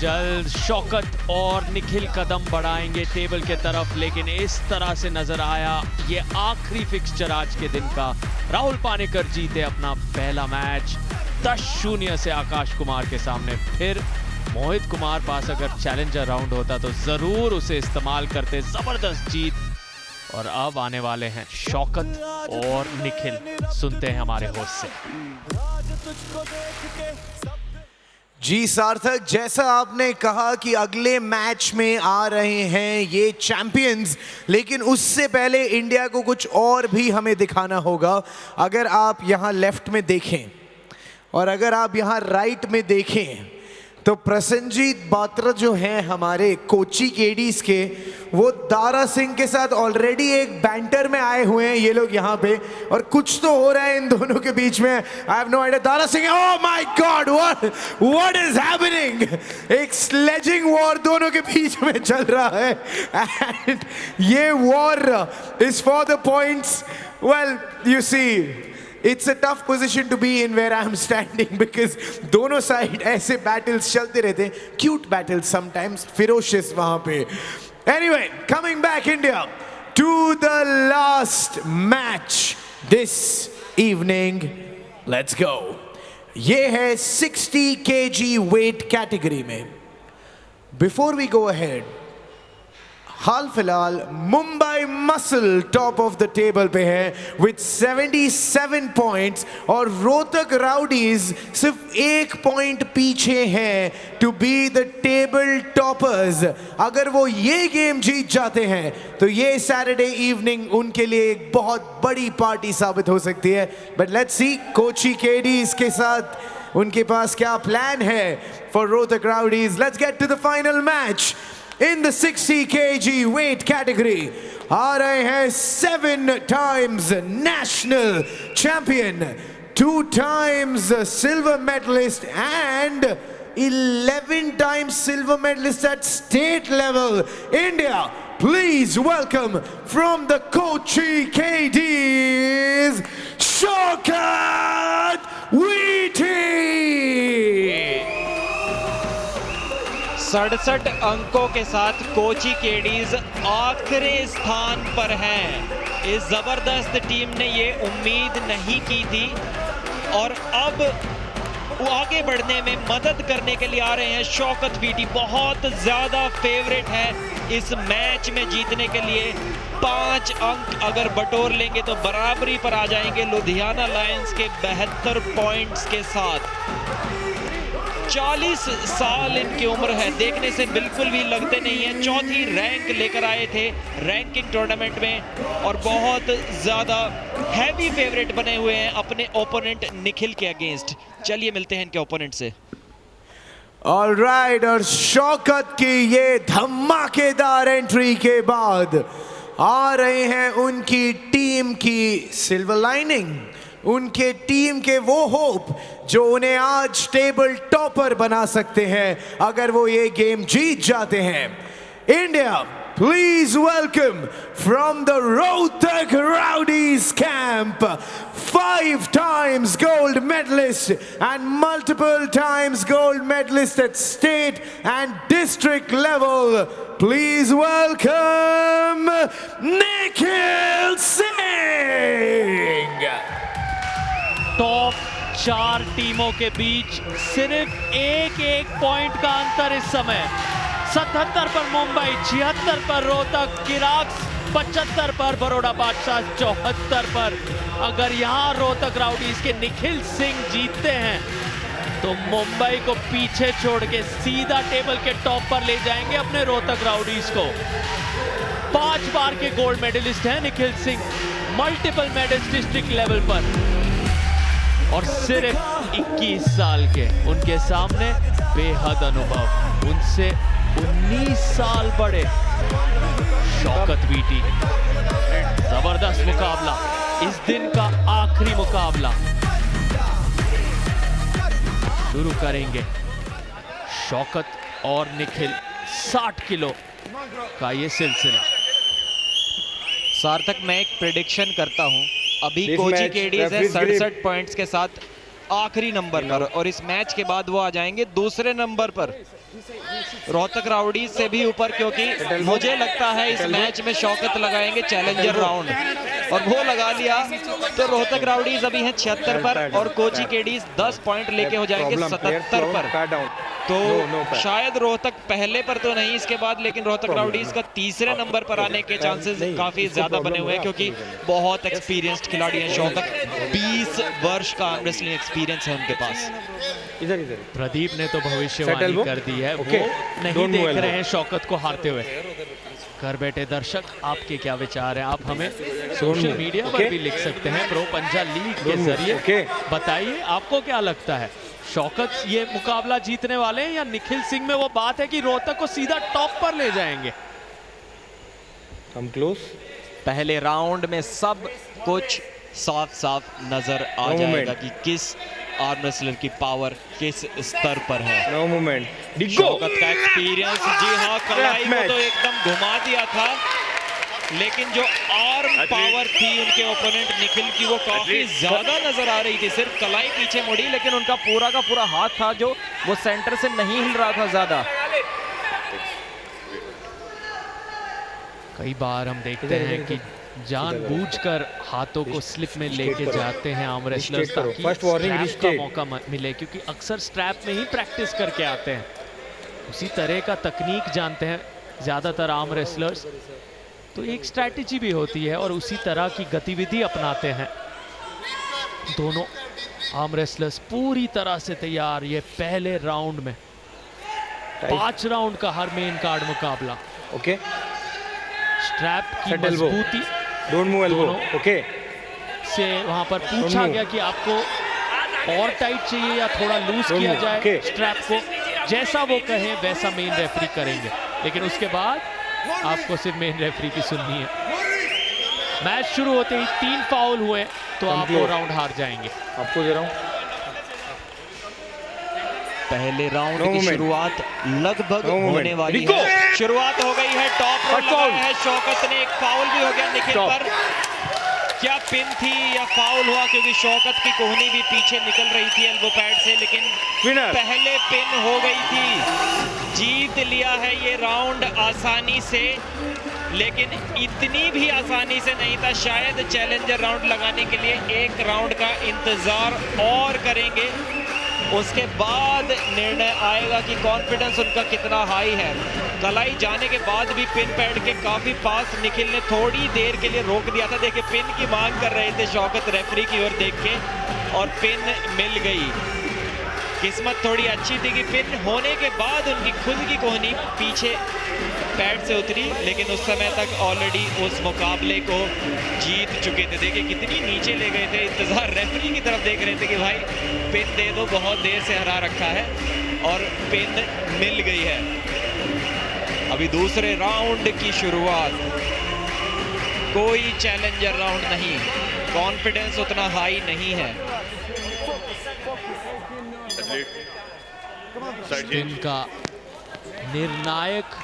जल्द शौकत और निखिल कदम बढ़ाएंगे टेबल के तरफ, लेकिन इस तरह से नजर आया ये आखिरी फिक्सचर आज के दिन का। राहुल पानेकर जीते अपना पहला मैच 10-0 से आकाश कुमार के सामने। फिर मोहित कुमार पास अगर चैलेंजर राउंड होता तो जरूर उसे इस्तेमाल करते। जबरदस्त जीत। और अब आने वाले हैं शौकत और निखिल। सुनते हैं हमारे होस्ट से। जी सार्थक, जैसा आपने कहा कि अगले मैच में आ रहे हैं ये चैंपियंस, लेकिन उससे पहले इंडिया को कुछ और भी हमें दिखाना होगा। अगर आप यहाँ लेफ्ट में देखें और अगर आप यहाँ राइट में देखें तो प्रसन्नजीत बात्रा जो हैं हमारे कोची केडीज के, वो दारा सिंह के साथ ऑलरेडी एक बैंटर में आए हुए हैं ये लोग यहाँ पे, और कुछ तो हो रहा है इन दोनों के बीच में। I have no idea. Dara Singh, oh my god, what is happening? एक स्लेजिंग वॉर दोनों के बीच में चल रहा है, एंड ये war is for the points. Well, you see, it's a tough position to be in where I'm standing, because दोनों साइड ऐसे battles चलते रहते हैं, cute battles sometimes, ferocious वहाँ पे। Anyway, coming back India to the last match this evening. Let's go. ये है 60 kg weight category में। Before we go ahead, हाल फिलहाल Mumbai muscle top of the table पे है विद 77 पॉइंट्स, और रोहतक राउडीज सिर्फ 1 पॉइंट पीछे हैं to be the table toppers. अगर वो ये गेम जीत जाते हैं तो ये सैटरडे इवनिंग उनके लिए एक बहुत बड़ी पार्टी साबित हो सकती है। But let's see Kochi KDs के साथ उनके पास क्या प्लान है for Rohtak Rowdies. Let's get to the final match. In the 60 kg weight category आ रहे हैं 7 times national champion, 2 times silver medalist and 11 times silver medalist at state level. India, please welcome from the Kochi KDs, Shaukat Wheaty. 67 अंकों के साथ कोची केडीज आखिरी स्थान पर हैं। इस जबरदस्त टीम ने ये उम्मीद नहीं की थी, और अब वो आगे बढ़ने में मदद करने के लिए आ रहे हैं शौकत वीटी। बहुत ज्यादा फेवरेट है इस मैच में जीतने के लिए। 5 अंक अगर बटोर लेंगे तो बराबरी पर आ जाएंगे लुधियाना लायंस के 72 पॉइंट्स के साथ। 40 साल इनकी उम्र है, देखने से बिल्कुल भी लगते नहीं है। 4थी रैंक लेकर आए थे रैंकिंग टूर्नामेंट में, और बहुत ज़्यादा हैवी फेवरेट बने हुए हैं अपने ओपोनेंट निखिल के अगेंस्ट। चलिए मिलते हैं इनके ओपोनेंट से। ऑलराइट, और शौकत की ये धमाकेदार एंट्री के बाद आ रहे हैं उनकी टीम की सिल्वर लाइनिंग, उनके टीम के वो होप जो उन्हें आज टेबल टॉपर बना सकते हैं अगर वो ये गेम जीत जाते हैं। India, please welcome from the Rohtak rowdies camp, 5 times gold medalist and multiple times gold medalist at state and district level. Please welcome Nikhil Singh. Top 4 टीमों के बीच सिर्फ एक पॉइंट का अंतर इस समय। 77 पर मुंबई, 76 पर रोहतक, किराक्स 75 पर, बड़ौदा बादशाह 74 पर। अगर यहां रोहतक राउडीज के निखिल सिंह जीतते हैं तो मुंबई को पीछे छोड़ के सीधा टेबल के टॉप पर ले जाएंगे अपने रोहतक राउडीज को। 5 बार के गोल्ड मेडलिस्ट हैं Nikhil Singh, multiple medals district level पर, और सिर्फ 21 साल के। उनके सामने बेहद अनुभव, उनसे 19 साल बड़े शौकत वीटी। जबरदस्त मुकाबला, इस दिन का आखिरी मुकाबला। शुरू करेंगे शौकत और निखिल 60 किलो का ये सिलसिला। सार्थक, मैं एक प्रेडिक्शन करता हूं। अभी कोची केडीज है 67 पॉइंट्स के साथ, आखिरी नंबर पर, और इस मैच के बाद वो आ जाएंगे दूसरे नंबर पर, रोहतक राउडीज से भी ऊपर, क्योंकि मुझे लगता है इस मैच में शौकत लगाएंगे चैलेंजर राउंड, और वो लगा लिया तो रोहतक राउडीज अभी हैं 76 पर और कोची केडीज 10 पॉइंट लेके हो जाएंगे 77 पर। तो शायद रोहतक पहले पर तो नहीं इसके बाद, लेकिन रोहतक राउडीज का तीसरे नंबर पर आने के चांसेस काफी ज्यादा बने हुए हैं, क्योंकि बहुत एक्सपीरियंस्ड खिलाड़ी हैं शौकत, 20 वर्ष का रेसलिंग एक्सपीरियंस है उनके पास। प्रदीप ने तो भविष्यवाणी कर दी है, वो नहीं देख रहे हैं शौकत को हारते हुए। घर बैठे दर्शक, आपके क्या विचार हैं? आप हमें सोशल मीडिया पर भी लिख सकते हैं, प्रो पंजा लीग के जरिए। बताइए आपको क्या लगता है, शौकत ये मुकाबला जीतने वाले हैं या निखिल सिंह में वो बात है कि रोहतक को सीधा टॉप पर ले जाएंगे? Come close. पहले राउंड में सब कुछ साफ साफ नजर आ जाएगा कि किस आर्म रेसलर की पावर किस स्तर पर है। No movement. शौकत का एक्सपीरियंस, जी हाँ, कलाई को तो एकदम घुमा दिया था, लेकिन जो आर्म पावर थी उनके ओपोनेंट निखिल की वो काफी ज्यादा नजर आ रही थी। सिर्फ कलाई पीछे मुड़ी, लेकिन उनका पूरा का पूरा हाथ था जो वो सेंटर से नहीं हिल रहा था ज्यादा। कई बार हम देखते हैं कि जानबूझकर हाथों को स्लिप में लेके जाते हैं आर्म रेसलर्स ताकि स्ट्रैप का मौका मिले, क्योंकि अक्सर स्ट्रैप में ही प्रैक्टिस करके आते हैं। उसी तरह का तकनीक जानते हैं ज़्यादातर आर्म रेसलर्स, तो एक स्ट्रैटेजी भी होती है और उसी तरह की गतिविधि अपनाते हैं। दोनों आर्म रेसलर्स पूरी तरह से तैयार। ये पहले राउंड में 5 राउंड का हर मेन कार्ड मुकाबला। ओके, स्ट्रैप की मजबूती, डोंट मूव एल्बो। ओके, से वहां पर पूछा गया कि आपको और टाइट चाहिए या थोड़ा लूज किया जाए स्ट्रैप को। जैसा वो कहें वैसा मेन रेफरी करेंगे, लेकिन उसके बाद आपको सिर्फ मेन रेफरी की सुननी है। मैच शुरू होते ही 3 फाउल हुए तो आप वो राउंड हार जाएंगे। आपको दे रहा हूं। पहले राउंड की शुरुआत लगभग होने वाली है। शुरुआत हो गई है, टॉप रोल लगाया है शौकत ने, एक फाउल भी हो गया निखिल पर। क्या पिन थी या फाउल हुआ, क्योंकि शौकत की कोहनी भी पीछे निकल रही थी एल्बो पैड से, लेकिन पहले पिन हो गई थी। जीत लिया है ये राउंड आसानी से, लेकिन इतनी भी आसानी से नहीं था। शायद चैलेंजर राउंड लगाने के लिए एक राउंड का इंतजार और करेंगे, उसके बाद निर्णय आएगा कि कॉन्फिडेंस उनका कितना हाई है। कलाई जाने के बाद भी पिन पैड के काफी पास निखिल ने थोड़ी देर के लिए रोक दिया था। देखिए पिन की मांग कर रहे थे शौकत रेफरी की ओर देख के, और पिन मिल गई। किस्मत थोड़ी अच्छी थी कि पिन होने के बाद उनकी खुद की कोहनी पीछे पैड से उतरी, लेकिन उस समय तक ऑलरेडी उस मुकाबले को जीत चुके थे। देखिए कितनी नीचे ले गए थे, इंतजार रेफरी की तरफ देख रहे थे कि भाई पिन दे दो, बहुत देर से हरा रखा है, और पिन मिल गई है। अभी दूसरे राउंड की शुरुआत, कोई चैलेंजर राउंड नहीं, कॉन्फिडेंस उतना हाई नहीं है। इनका निर्णायक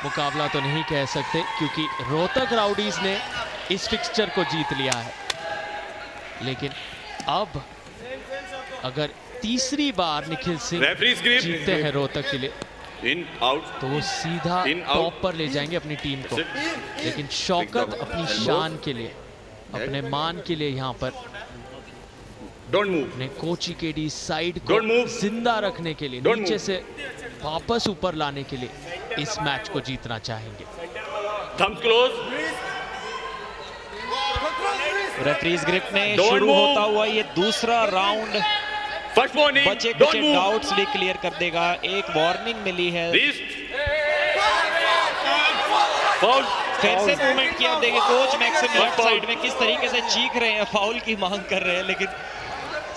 मुकाबला तो नहीं कह सकते, क्योंकि रोहतक राउडीज ने इस फिक्सचर को जीत लिया है, लेकिन अब अगर तीसरी बार निखिल सिंह जीतते हैं रोहतक के लिए तो वो सीधा टॉप पर ले जाएंगे अपनी टीम को। लेकिन शौकत अपनी शान के लिए, अपने मान के लिए यहाँ पर अपने कोची केडी साइड को जिंदा रखने के लिए, नीचे से वापस ऊपर लाने के लिए इस मैच को जीतना चाहेंगे। रेफरीज ग्रिप में शुरू होता हुआ ये दूसरा राउंड बचे कुछ डाउट्स भी क्लियर कर देगा। एक वार्निंग मिली है, फिर से मूवमेंट किया। देखिए कोच मैक्सिम लेफ्ट साइड में किस तरीके से चीख रहे हैं, फाउल की मांग कर रहे हैं, लेकिन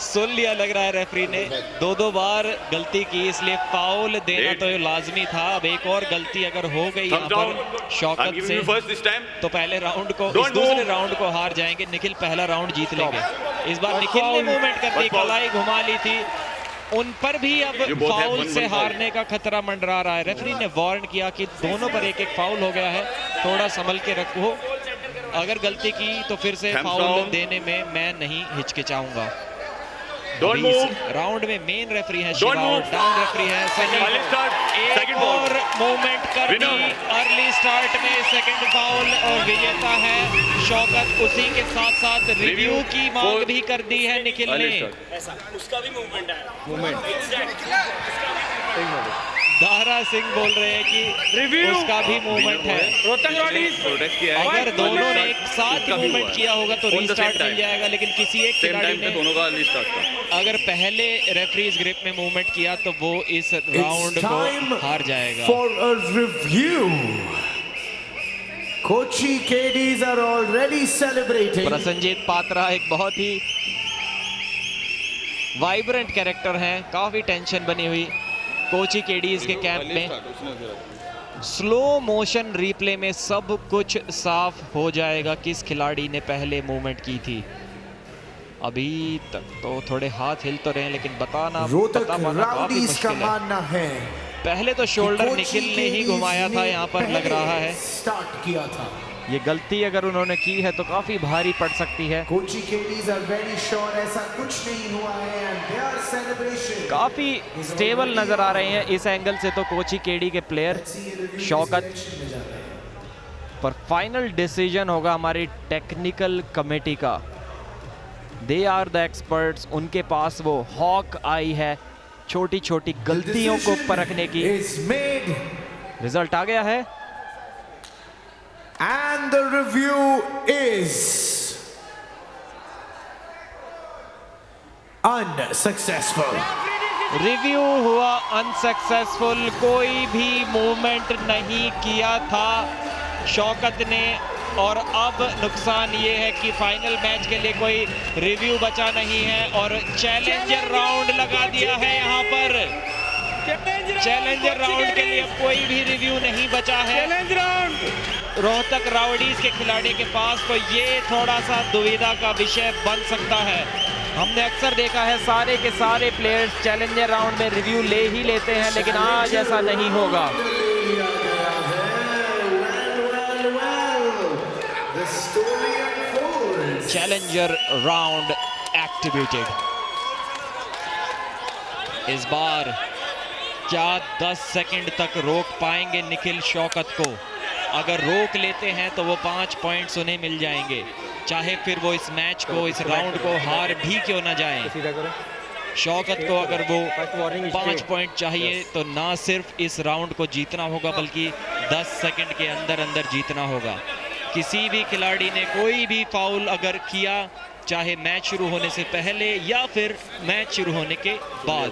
सुन लिया लग रहा है रेफरी ने। 2 बार गलती की, इसलिए फाउल देना तो लाजमी था। अब एक और गलती अगर हो गई यहाँ पर शौकत से तो पहले राउंड को, इस दूसरे राउंड को हार जाएंगे। निखिल पहला राउंड जीत लेंगे। इस बार निखिल ने मूवमेंट कर दी, कलाई घुमा ली थी, उन पर भी अब फाउल से हारने का खतरा मंडरा रहा है। रेफरी ने वार्न किया कि दोनों पर एक फाउल हो गया है, थोड़ा संभल के रखो, अगर गलती की तो फिर से फाउल देने में मैं नहीं हिचकिचाऊंगा। Don't अभी इस move. राउंड में मेन रेफरी है Don't शिवा और move. डाउन रेफरी है सनी। Early start, एक second foul. और मूवमेंट कर दी Winner. अर्ली स्टार्ट में, सेकंड फाउल और विजेता है शौकत। उसी के साथ साथ रिव्यू Review. की मांग Four. भी कर दी है निखिल Early ने। start. दारा सिंह बोल रहे हैं कि Review. उसका भी मूवमेंट है। रोहतक रॉडीज प्रोटेस्ट किया है। अगर दोनों ने एक साथ उसका भी मूवमेंट हुआ है। किया होगा तो On the same restart mill time. जाएगा, लेकिन किसी एक सेम खिलाड़ी टाइम पे ने दोनों का अर्ली स्टार्ट था। अगर पहले रेफरीज ग्रिप में मूवमेंट किया तो वो इस राउंड It's time को हार जाएगा। for a review. Kochi KDs are already celebrating. Prasannajit Patra एक बहुत ही वाइब्रेंट कैरेक्टर हैं, काफी टेंशन बनी हुई कोची केडीज के कैंप में। स्लो मोशन रिप्ले में सब कुछ साफ हो जाएगा किस खिलाड़ी ने पहले मूवमेंट की थी। अभी तक तो थोड़े हाथ हिल तो रहे हैं, लेकिन बता रोहतक पाना काफी राउडीज का मुश्किल है। मानना है पहले तो शोल्डर कोची निखिल ने ही KDs घुमाया था, ने यहाँ पर लग पहले रहा है स्टार्ट किया था। ये गलती अगर उन्होंने की है तो काफी भारी पड़ सकती है। कोची केडीज आर वेरी श्योर ऐसा कुछ नहीं हुआ है एंड देयर सेलिब्रेशन काफी स्टेबल नजर आ रहे हैं इस एंगल से तो कोची केडी के प्लेयर शौकत। पर फाइनल डिसीजन होगा हमारी टेक्निकल कमेटी का। दे आर द एक्सपर्ट्स, उनके पास वो हॉक आई है छोटी छोटी गलतियों को परखने की। रिजल्ट आ गया है and the review is unsuccessful. Review हुआ अनसक्सेसफुल, कोई भी मूवमेंट नहीं किया था शौकत ने। और अब नुकसान ये है कि फाइनल मैच के लिए कोई रिव्यू बचा नहीं है और चैलेंजर राउंड लगा दिया है यहाँ पर। चैलेंजर राउंड के लिए अब कोई भी रिव्यू नहीं बचा है रोहतक राउडीज के खिलाड़ी के पास, तो ये थोड़ा सा दुविधा का विषय बन सकता है। हमने अक्सर देखा है सारे के सारे प्लेयर्स चैलेंजर राउंड में रिव्यू ले ही लेते हैं, लेकिन आज ऐसा नहीं होगा। Challenger round activated. इस बार क्या 10 सेकंड तक रोक पाएंगे निखिल शौकत को? अगर रोक लेते हैं तो वो 5 पॉइंट्स उन्हें मिल जाएंगे, चाहे फिर वो इस मैच को, इस राउंड को हार भी क्यों ना जाएं। शौकत को अगर वो 5 पॉइंट चाहिए तो ना सिर्फ इस राउंड को जीतना होगा बल्कि 10 सेकंड के अंदर अंदर जीतना होगा। किसी भी खिलाड़ी ने कोई भी फाउल अगर किया, चाहे मैच शुरू होने से पहले या फिर मैच शुरू होने के बाद,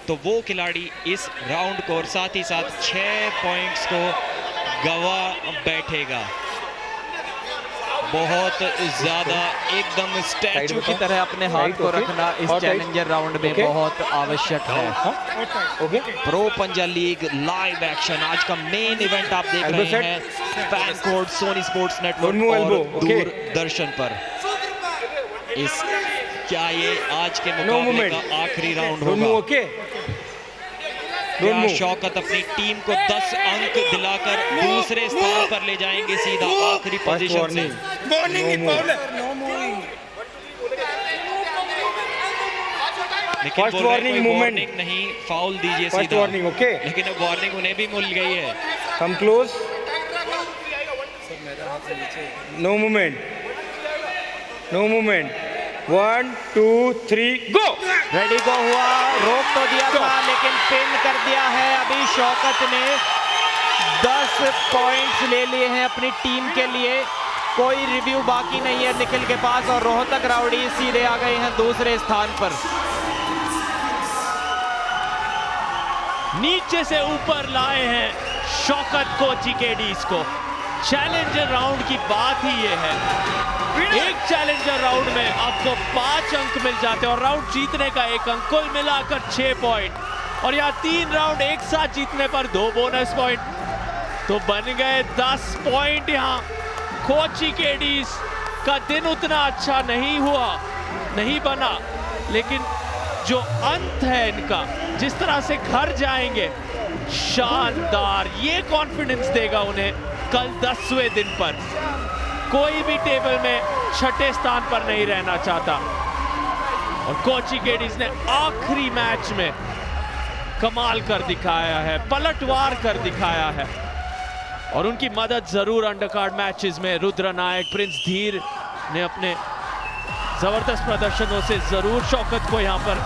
तो वो खिलाड़ी इस राउंड को और साथ ही साथ 6 पॉइंट्स को गवा बैठेगा। बहुत ज्यादा एकदम स्टैचू की तरह अपने हाथ को रखना इस चैलेंजर राउंड में बहुत आवश्यक है। Pro Panja league live action आज का मेन इवेंट आप देख रहे हैं FanCode Sony Sports Network और दूरदर्शन पर। इस क्या ये आज के मुकाबले का आखिरी राउंड होगा? क्या शौकत अपनी टीम को 10 अंक दिलाकर दूसरे स्थान पर ले जाएंगे सीधा आखिरी पोजीशन से? लेकिन वार्निंग नहीं, फाउल दीजिए सीधा। लेकिन अब वार्निंग उन्हें भी मिल गई है। Come close, no movement, no movement. 1 2 3 go. Ready go हुआ, रोक तो दिया था लेकिन पिन कर दिया है। अभी शौकत ने 10 पॉइंट्स ले लिए हैं अपनी टीम के लिए, कोई रिव्यू बाकी नहीं है निखिल के पास और रोहतक राउडी सीधे आ गए हैं दूसरे स्थान पर। नीचे से ऊपर लाए हैं शौकत कोची केडीज को। चैलेंजर राउंड की बात ही ये है, एक चैलेंजर राउंड में आपको 5 अंक मिल जाते हैं और राउंड जीतने का 1 अंक, कुल मिलाकर 6 पॉइंट। और यहाँ 3 राउंड एक साथ जीतने पर 2 बोनस पॉइंट, तो बन गए 10 पॉइंट। यहाँ कोची केडीज का दिन उतना अच्छा नहीं हुआ, नहीं बना, लेकिन जो अंत है इनका, जिस तरह से घर जाएंगे, शानदार। ये कॉन्फिडेंस देगा उन्हें कल 10वें दिन पर। कोई भी टेबल में 6ठे स्थान पर नहीं रहना चाहता। और कोची केडीज ने आखिरी मैच में कमाल कर दिखाया है, पलटवार कर दिखाया है और उनकी मदद जरूर अंडरकार्ड मैचेस में रुद्र नायक, प्रिंस धीर ने अपने जबरदस्त प्रदर्शनों से जरूर शौकत को यहां पर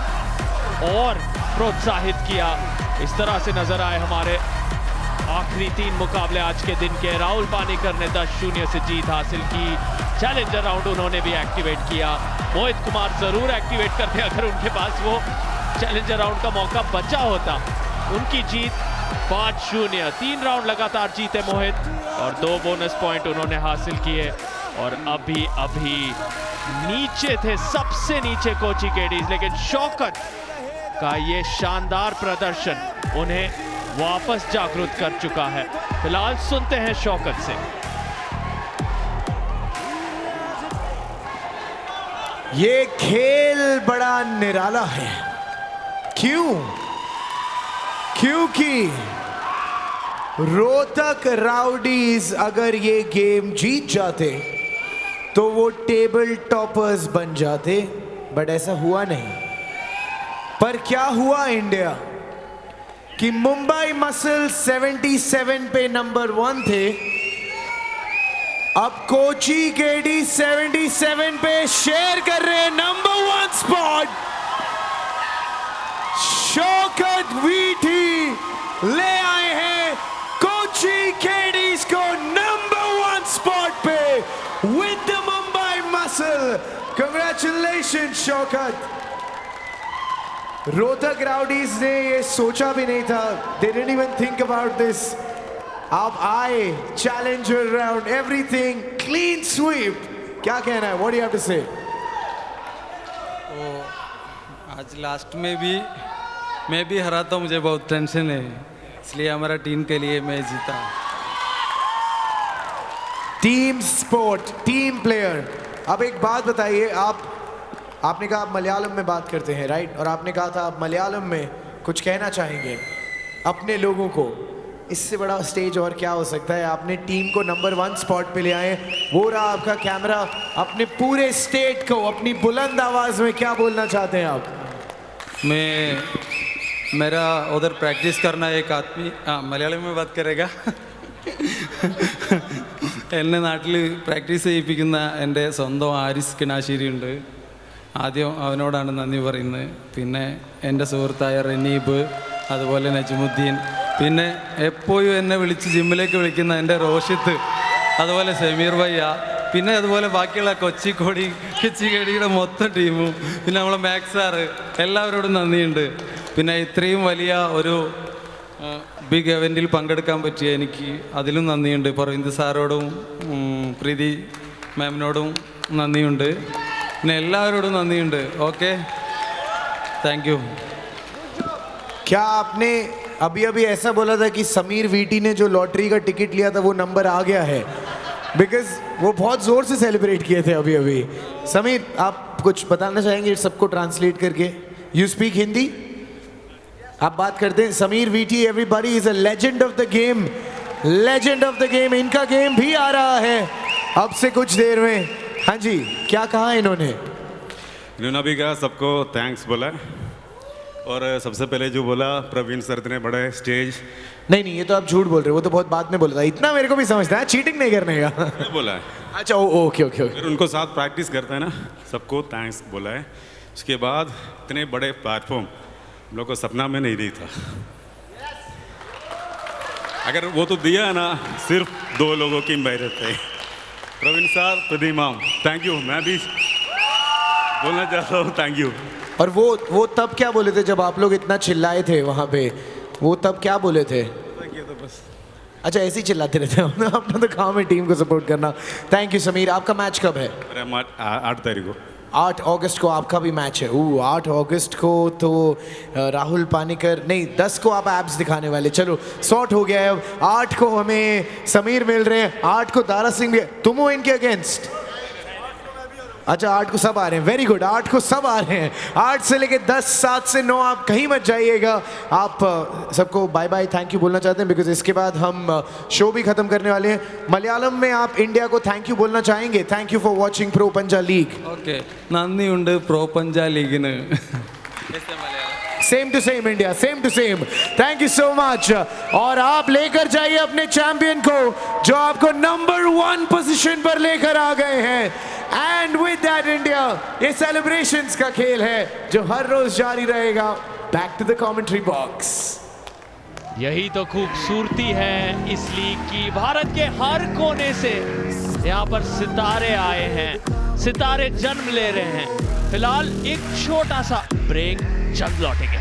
और प्रोत्साहित किया। इस तरह से नजर आए हमारे आखिरी 3 मुकाबले आज के दिन के। राहुल पानीकर ने 10-0 से जीत हासिल की। चैलेंजर राउंड उन्होंने भी एक्टिवेट किया। मोहित कुमार जरूर एक्टिवेट करते अगर उनके पास वो चैलेंजर राउंड का मौका बचा होता। उनकी जीत 5-0, 3 राउंड लगातार जीते मोहित और 2 बोनस पॉइंट उन्होंने हासिल किए। और अभी नीचे थे, सबसे नीचे कोची केडीज, लेकिन शौकत का ये शानदार प्रदर्शन उन्हें वापस जागरूक कर चुका है। फिलहाल सुनते हैं शौकत से। ये खेल बड़ा निराला है। क्यों? क्योंकि रोहतक राउडीज अगर ये गेम जीत जाते तो वो टेबल टॉपर्स बन जाते, बट ऐसा हुआ नहीं। पर क्या हुआ इंडिया कि मुंबई मसल 77 पे नंबर 1 थे, अब कोची केडी 77 पे शेयर कर रहे हैं नंबर 1 स्पॉट। शौकत वीटी ले आए हैं कोची केडीज को नंबर 1 स्पॉट पे with the Mumbai muscle. Congratulations Shaukat. Rohtak rowdies ने ये सोचा भी नहीं था, they didn't even think about this। आप आए, challenger round, everything clean sweep. क्या कहना है? What do you have to say? आज लास्ट में भी मैं भी हरा तो मुझे बहुत टेंशन है, इसलिए हमारा टीम के लिए मैं जीता। Team sport, team player. अब एक बात बताइए, आपने कहा आप मलयालम में बात करते हैं, राइट? और आपने कहा था आप मलयालम में कुछ कहना चाहेंगे अपने लोगों को। इससे बड़ा स्टेज और क्या हो सकता है? आपने टीम को नंबर 1 स्पॉट पे ले आए। वो रहा आपका कैमरा। अपने पूरे स्टेट को अपनी बुलंद आवाज में क्या बोलना चाहते हैं आप? मेरा उधर प्रैक्टिस करना एक आदमी മലയാളം में बात करेगा എന്നെ നാട്ടിൽ പ്രാക്ടീസ് ചെയ്യിപ്പിക്കുന്ന എൻ്റെ സ്വന്തം ആരിസ് കിണാശ്ശേരി ഉണ്ട്. ആദ്യം അവനോടാണ് നന്ദി പറയുന്നത്. പിന്നെ എൻ്റെ സുഹൃത്തായ റനീബ്, അതുപോലെ നജ്മുദ്ദീൻ, പിന്നെ എപ്പോഴും എന്നെ വിളിച്ച് ജിമ്മിലേക്ക് വിളിക്കുന്ന എൻ്റെ റോഷിത്ത്, അതുപോലെ സമീർ ഭയ്യ, പിന്നെ അതുപോലെ ബാക്കിയുള്ള കൊച്ചിക്കേടിയുടെ മൊത്തം ടീമും, പിന്നെ നമ്മളെ മാക്സ് സാറ്, എല്ലാവരോടും നന്ദിയുണ്ട്. പിന്നെ ഇത്രയും വലിയ ഒരു ബിഗ് ഇവൻറ്റിൽ പങ്കെടുക്കാൻ പറ്റിയ എനിക്ക് അതിലും നന്ദിയുണ്ട്. പറവിന്ദ് സാറോടും പ്രീതി മാമിനോടും നന്ദിയുണ്ട്. പിന്നെ എല്ലാവരോടും നന്ദിയുണ്ട്. Okay, thank you. क्या आपने अभी ऐसा बोला था कि समीर वीटी ने जो लॉटरी का टिकट लिया था वो नंबर आ गया है? बिकॉज वो बहुत जोर से सेलिब्रेट किए थे अभी। समीर, आप कुछ बताना चाहेंगे सबको ट्रांसलेट करके? You speak Hindi? आप बात करते हैं। Sameer VT, everybody, is a legend of the game, legend of the game. इनका गेम भी आ रहा है अब से कुछ देर में। हाँ जी, क्या कहा इन्होंने? इन्होंने भी कहा सबको थैंक्स बोला, और सबसे पहले जो बोला प्रवीण सर ने बड़ा स्टेज। नहीं, ये तो आप झूठ बोल रहे हो, वो तो बहुत बाद में बोला था। इतना मेरे को भी समझता है, चीटिंग नहीं करने का। बोला है। अच्छा, ओके। फिर उनको साथ प्रैक्टिस करता है ना, सबको थैंक्स बोला है। उसके बाद इतने बड़े प्लेटफॉर्म हम लोग को सपना में नहीं दी था। अगर वो तो दिया है ना, सिर्फ 2 लोगों की मेहनत है। Praveen sir, Pradeep ma'am, thank you. मैं भी बोलना चाहता हूँ थैंक यू। और वो तब क्या बोले थे जब आप लोग इतना चिल्लाए थे वहाँ पे? वो तब क्या बोले थे? तो बस अच्छा, ऐसे ही चिल्लाते रहते हैं। अपना तो काम है टीम को सपोर्ट करना। Thank you Sameer. आपका मैच कब है? 8 तारीख को। 8 अगस्त को आपका भी मैच है। 8 अगस्त को तो राहुल पानीकर नहीं, 10 को आप एब्स दिखाने वाले। चलो, सॉर्ट हो गया है। अब 8 को हमें समीर मिल रहे हैं, 8 को दारा सिंह भी। तुम हो इनके अगेंस्ट? अच्छा 8 को सब आ रहे हैं, वेरी गुड, 8 को सब आ रहे हैं। 8 से लेके 10, 7 से 9 आप कहीं मत जाइएगा। आप सबको बाय बाय थैंक यू बोलना चाहते हैं बिकॉज इसके बाद हम शो भी खत्म करने वाले हैं। मलयालम में आप इंडिया को थैंक यू बोलना चाहेंगे? Thank you for watching Pro Panja League. Okay നന്ദിയുണ്ട് പ്രോ പഞ്ചാ ലീഗിന് same to same India, same to same, thank you so much. और आप लेकर जाइए अपने चैंपियन को जो आपको नंबर 1 पोजीशन पर लेकर आ गए हैं। एंड विद दैट इंडिया, ये सेलिब्रेशंस का खेल है जो हर रोज जारी रहेगा। Back to the commentary box. यही तो खूबसूरती है इस लीग की। भारत के हर कोने से यहाँ पर सितारे आए हैं, सितारे जन्म ले रहे हैं। फिलहाल एक छोटा सा ब्रेक, जल्द लौटेंगे।